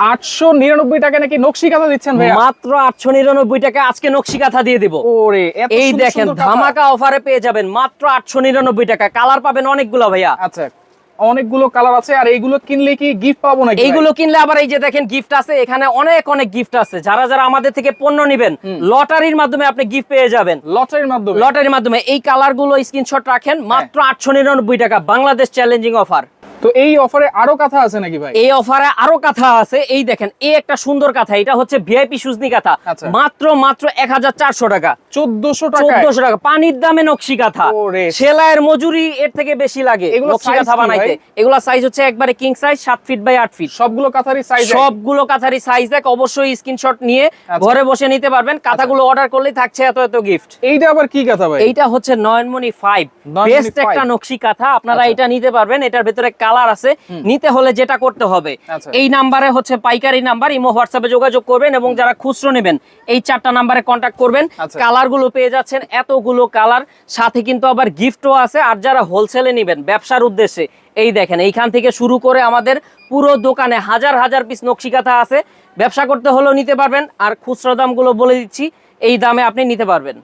899 টাকা নাকি নকশি কাঁথা দিচ্ছেন ভাই? মাত্র 899 টাকা আজকে নকশি কাঁথা দিয়ে দিব। ওরে এত এই সুন্দর দেখেন সুন্দর কাঁথা। ধামাকা অফারে পেয়ে যাবেন মাত্র 899 টাকা। কালার পাবেন অনেকগুলো ভাইয়া। আচ্ছা, অনেকগুলো কালার আছে। আর এইগুলো কিনলে কি গিফট পাবো নাকি? এইগুলো কিনলে আবার এই যে দেখেন গিফট আছে, এখানে অনেক অনেক গিফট আছে। যারা যারা আমাদের থেকে পণ্য নেবেন লটারির মাধ্যমে আপনি গিফট পেয়ে যাবেন। লটারির মাধ্যমে? লটারির মাধ্যমে। এই কালার গুলো স্ক্রিনশট রাখেন, মাত্র 899 টাকা, বাংলাদেশ চ্যালেঞ্জিং অফার। তো এই অফারে আরো কাঁথা আছে নাকি ভাই? এই অফারে আরো কাঁথা আছে। এই দেখেন এই একটা সুন্দর কাঁথা, এটা হচ্ছে ভিআইপি সুজনি কাঁথা। আচ্ছা। মাত্র 1400 টাকা। 1400 টাকা? 1400 টাকা পানির দামে নকশি কাঁথা। ওরে। সেলাইয়ের মজুরি এর থেকে বেশি লাগে এগুলো নকশি size কাঁথা কি বানাইতে। ভাই? এগুলা সাইজ হচ্ছে একবারে king size, 7 feet by 8 feet. সবগুলো কাঁথারই সাইজ? সবগুলো কাঁথারই সাইজ এক। অবশ্যই স্ক্রিনশট নিয়ে ঘরে বসে নিতে পারবেন। কাঁথাগুলো অর্ডার করলেই থাকছে এত এত গিফট। এইটা আবার কি কাঁথা ভাই? এইটা হচ্ছে নয়নমণি 5, বেস্ট একটা নকশি কাঁথা। আপনারা এটা নিতে পারবেন। এটার ভিতরে কালার আছে। নিতে হলে যেটা করতে হবে, এই নাম্বারে হচ্ছে পাইকারি নাম্বার, ইমো হোয়াটসঅ্যাপে যোগাযোগ করবেন এবং যারা খুচরো নেবেন এই 4টা নাম্বারে কন্টাক্ট করবেন। কালার গুলো পেয়ে যাচ্ছেন, এতগুলো কালার, সাথে কিন্তু আবার গিফটও আছে। আর যারা হোলসেলে নেবেন ব্যবসার উদ্দেশ্যে, এই দেখেন এইখান থেকে শুরু করে আমাদের পুরো দোকানে হাজার হাজার পিস নকশি কাঁথা আছে। ব্যবসা করতে হলেও নিতে পারবেন। আর খুচরো দামগুলো বলে দিচ্ছি, এই দামে আপনি নিতে পারবেন।